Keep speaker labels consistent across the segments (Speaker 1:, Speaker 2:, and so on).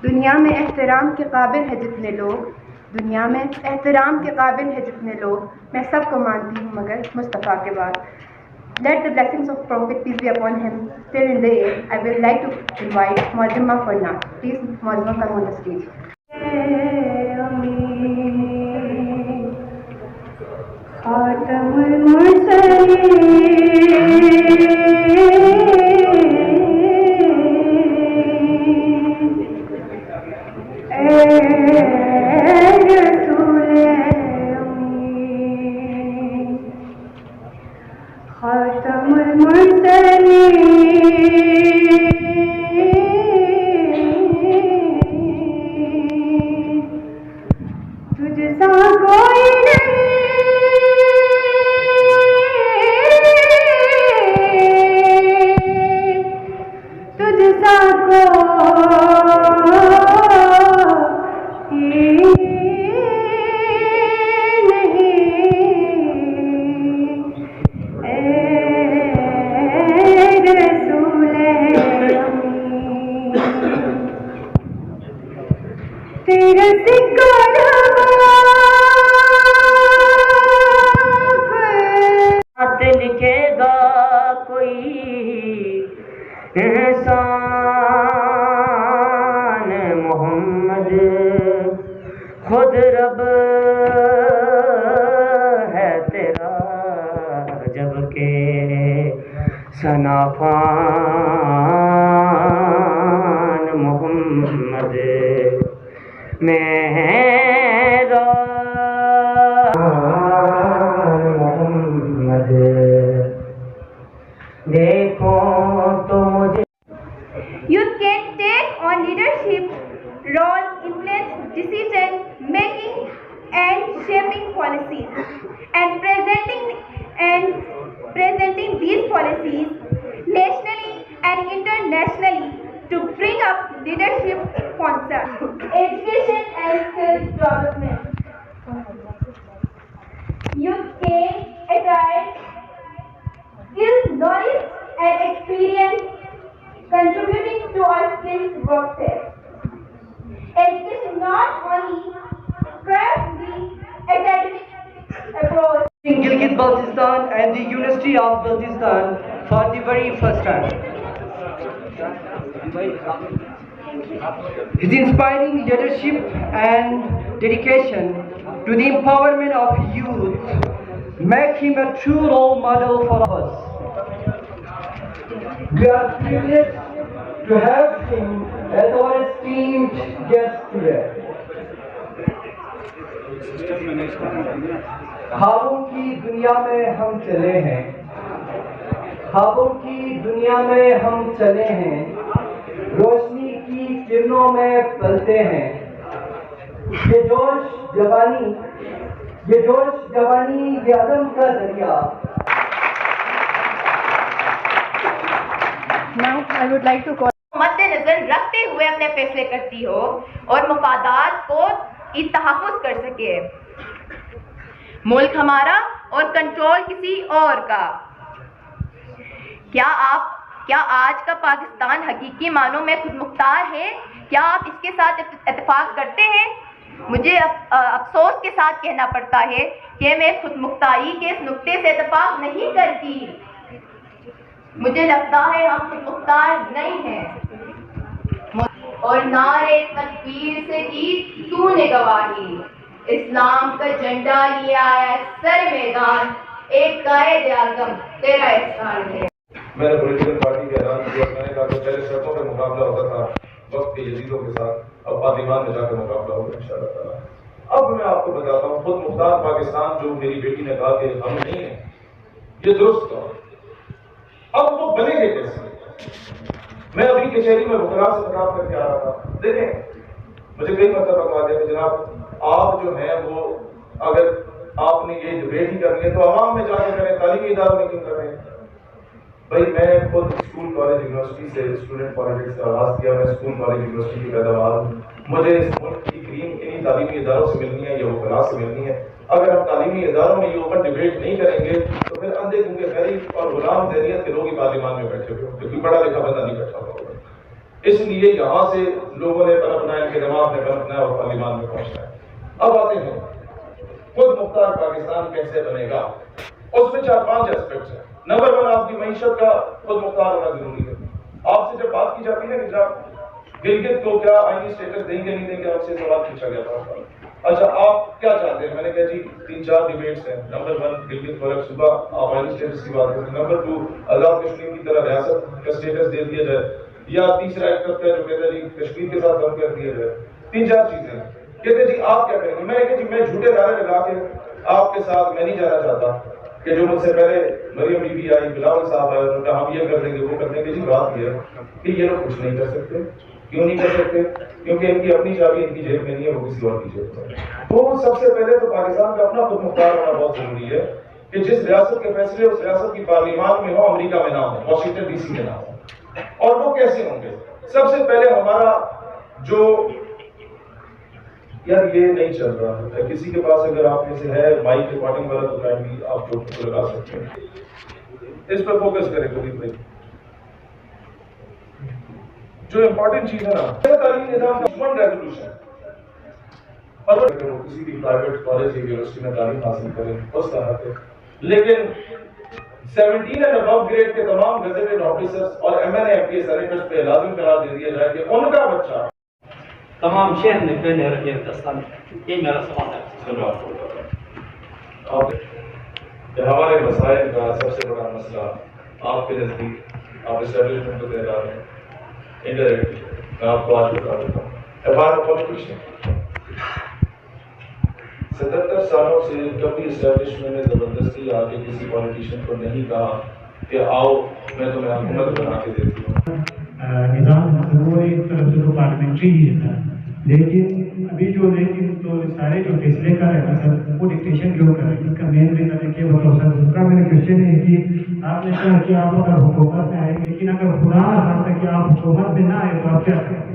Speaker 1: دنیا میں احترام کے قابل ہے جتنے لوگ، دنیا میں احترام کے قابل ہے جتنے لوگ، میں سب کو مانتی ہوں مگر مصطفیٰ کے بعد. Let the blessings of Prophet peace be upon him still in the air. I would like to invite Muazzima Farnaz. Please, Muazzima, come on the stage. خاتم
Speaker 2: لکھے گا کوئی احسان محمد خود رب ہے تیرا جب کہ ثنافان محمد میرا محمد دیکھو تو مجھے.
Speaker 1: Youth can take on leadership role, influence decision making and shaping policies and presenting these policies nationally and internationally to bring up leadership concepts, education and skill development. Youth can acquire skills, knowledge and experience contributing to our skills workplace. Education not only crafts the academic approach.
Speaker 2: Gilgit-Baltistan and the University of Baltistan for the very first time. His inspiring leadership and dedication to the empowerment of youth make him a true role model for us. We are privileged to have him as our esteemed guest today. خوابوں کی دنیا میں ہم چلے ہیں، خوابوں کی دنیا میں ہم چلے ہیں، روشنی کی کرنوں میں پلتے ہیں. یہ جوش جوانی، یہ عدم کا ذریعہ.
Speaker 1: Now I would like to call
Speaker 3: مد نظر رکھتے ہوئے اپنے فیصلے کرتی ہو اور مفادات کو تحفظ کر سکے. ملک ہمارا اور کنٹرول کسی اور کا. کیا آج کا پاکستان حقیقی معنوں میں خود مختار ہے؟ کیا آپ اس کے ساتھ اتفاق کرتے ہیں؟ مجھے افسوس کے ساتھ کہنا پڑتا ہے کہ میں خود مختاری کے اس نقطے سے اتفاق نہیں کرتی. مجھے لگتا ہے ہم خود مختار نہیں ہیں. اور نعرے تکبیر سے کی تو نے گواہی, اسلام کا جھنڈا لیا ہے سر میدان, ایک قائد اعظم تیرا احسان ہے.
Speaker 4: میں نے پولیٹیکل پارٹی کے اعلان کیا. میں نے کہا کہ پہلے شرطوں پہ مقابلہ ہوتا تھا وقت کے یزیدوں کے ساتھ, اب پارلیمان میں جا کے مقابلہ ہوگا انشاءاللہ تعالیٰ. اب میں آپ کو بتاتا ہوں, خود مختار پاکستان جو میری بیٹی نے کہا کہ ہم نہیں ہیں, یہ درست تھا. اب وہ بنے گے کیسے؟ میں ابھی کچہری میں وکلاء سے خطاب کر کے آ رہا تھا. دیکھیں, مجھے کئی مرتبہ کہا گیا کہ جناب آپ جو ہیں وہ اگر آپ نے یہ ڈبیٹ ہی کرنی ہے تو عوام میں جا کے کریں, تعلیمی اداروں میں کیوں کر رہے ہیں؟ بھائی میں خود اسکول کالج یونیورسٹی سے اسٹوڈنٹ پالیٹکس کا آغاز کیا. میں اسکول کالج یونیورسٹی کی پیداوار ہوں. مجھے اس ملک کی کریم انہیں تعلیمی اداروں سے ملنی ہے یا وکلاء سے ملنی ہے. اگر ہم تعلیمی اداروں میں یہ اوپن ڈبیٹ نہیں کریں گے تو پھر اندھے گونگے غریب اور غلام ذہنیت کے لوگ ہی پارلیمان میں بیٹھے ہوئے, کیونکہ پڑھا لکھا بندہ نہیں بیٹھا ہوگا. اس لیے یہاں سے لوگوں نے پنپنا ہے, ان کے دماغ نے پنپنا ہے اور پارلیمان میں پہنچنا ہے. اب آتے ہیں خود مختار پاکستان کیسے بنے گا. اس میں 4-5 ایسپیکٹس ہیں. نمبر 1, آپ کی معیشت کا خود مختار ہونا ضروری ہے. آپ سے جب بات کی جاتی ہے کہ جب گلگت کو کیا آئینی اسٹیٹس دیں گے نہیں دیں گے, آپ سے سوال پوچھا گیا تھا. اچھا آپ کیا چاہتے ہیں؟ میں نے کہا جی 3-4 ڈیبیٹس ہیں. نمبر 1 گلگت بلک صوبہ, آپ آئینی اسٹیٹس کی بات کرتے ہیں. نمبر 2 آزاد کشمیر کی طرح ریاست کا اسٹیٹس دے دیا جائے, یا تیسرا ایک طبقہ جو کہتا ہے جی کشمیر کے ساتھ کم کر دیا جائے. 3-4 چیزیں ہیں. کہتے جی آپ کیا کریں گے؟ میں نے کہا جی میں جھوٹے نعرے لگا کے آپ کے ساتھ میں نہیں جانا چاہتا کہ جو مجھ سے پہلے مریم بی بی آئی, بلاول صاحب آئے, انہوں نے کہا ہم یہ کر دیں گے وہ کر دیں گے. جی بات یہ ہے کہ یہ لوگ کچھ نہیں کر سکتے. کیوں نہیں کر سکتے؟ کیونکہ ان کی اپنی چابی ان کی جیب میں نہیں ہے, وہ کسی اور کی جیب میں. تو سب سے پہلے تو پاکستان کا اپنا خود مختار ہونا بہت ضروری ہے کہ جس ریاست کے فیصلے اس ریاست کی پارلیمان میں ہو, امریکہ میں نہ ہو, واشنگٹن ڈی سی میں نہ ہو. اور وہ کیسے ہوں گے؟ سب سے پہلے ہمارا جو یار یہ نہیں چل رہا ہے, کسی کے پاس اگر آپ میں سے ہے مائک ریکارڈنگ والا تو کائنڈلی آپ لوگ کو لگا سکتے ہیں. اس پر فوکس کریں کبھی بھائی. جو امپورٹنٹ چیز ہے نا, تعلیمی نظام کا دشمن ریزولوشن, اور کسی بھی پرائیویٹ کالج یا یونیورسٹی میں تعلیم حاصل کریں اس طرح سے. لیکن 17 اینڈ ابو گریڈ کے تمام گزیٹڈ آفیسرز اور MNA MPA سینیٹرز پہ لازم قرار دے دیا جائے کہ ان کا بچہ
Speaker 5: تمام شہر نے پہلے رکھے دستان. یہ میرا سوال ہے.
Speaker 4: ہمارے مسائل کا سب سے بڑا مسئلہ آپ کے نزدیک, آپ اسٹیبلشمنٹ کو دے رہا ہے انڈائریکٹلی. میں آپ کو آج بتا دیتا ہوں, پولیٹیشین 77 سالوں سے کبھی اسٹیبلشمنٹ نے زبردستی آ کے کسی پولیٹیشین کو نہیں کہا کہ آؤ میں تمہیں حکومت بنا کے دیتی ہوں.
Speaker 6: نظام وہ ایک طرف سے تو پارلیمنٹری ہی ہے, لیکن ابھی جو تو سارے جو فیصلے کر رہے ہیں سر وہ ڈکٹیشن کیوں کر رہے ہیں؟ اس کا مین ریزن ہے کہ بتاؤ سر. دوسرا میرا کوشچن ہے کہ آپ نے کہا کہ آپ اگر حکومت میں آئیں گے, لیکن اگر خدا نہ کہ آپ حکومت میں نہ آئے تو آپ کیا کریں؟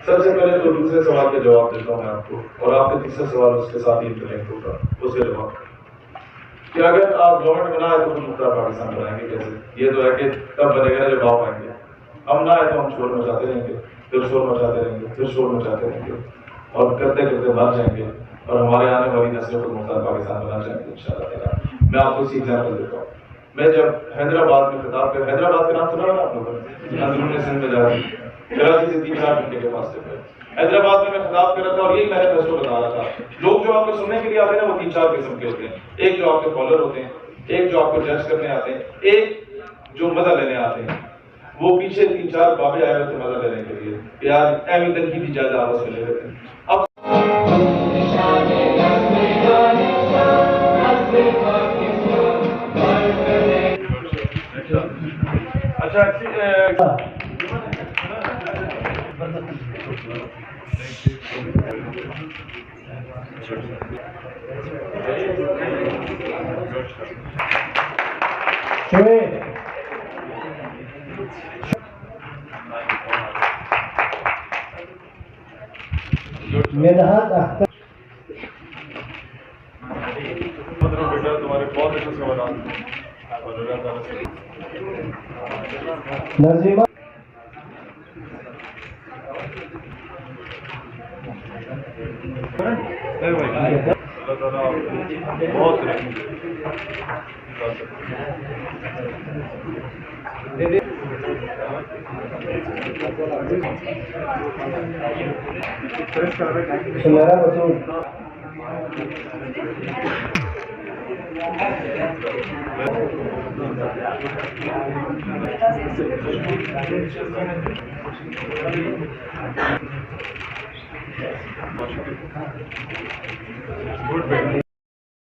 Speaker 4: سب سے پہلے تو دوسرے سوال کا جواب دیتا ہوں میں آپ کو, اور آپ کا تیسرا سوال اس کے ساتھ ہی انٹرلنک ہوگا. اس کا جواب کہ اگر آپ گورنمنٹ بنا ہے تو خود مختار پاکستان بنائیں گے کیسے؟ یہ تو ہے کہ تب بنے گا جب آپ آئیں گے. ہم نہ آئے تو ہم شور مچاتے رہیں گے, پھر شور مچاتے رہیں گے, پھر شور مچاتے رہیں گے, اور کرتے کرتے مر جائیں گے, اور ہمارے آنے والی نسلوں کو مختار پاکستان بنا جائیں گے انشاءاللہ تعالیٰ. میں آپ کو اسی ایگزامپل دیتا ہوں. میں جب حیدرآباد میں خطاب کر, حیدرآباد کا نام سنا نا آپ لوگوں نے, اندرون سندھ میں جا رہی, کراچی سے 3-4 گھنٹے کے فاصلے پہ حیدرآباد میں خطاب کر رہا تھا, اور یہی مینیفیسٹو بتا رہا تھا. لوگ جو آپ کو سننے کے لیے آتے ہیں نا وہ 3-4 قسم کے ہوتے ہیں. ایک جو آپ کے فالوور ہوتے ہیں, ایک جو آپ کو جج کرنے آتے ہیں, ایک جو مزہ لینے آتے ہیں. وہ پیچھے 3-4 بابے آئے ہوتے ہیں مزہ لینے کے لیے, یار اہم تنقیدی جائزہ آپس میں لے لیتے ہیں. اب
Speaker 2: مدحت اختر
Speaker 4: تمہارے بہت اچھے سوالات
Speaker 2: نظیمہ
Speaker 4: اللہ تعالیٰ آپ کو بہت رحم
Speaker 2: میرا رسول
Speaker 4: Good.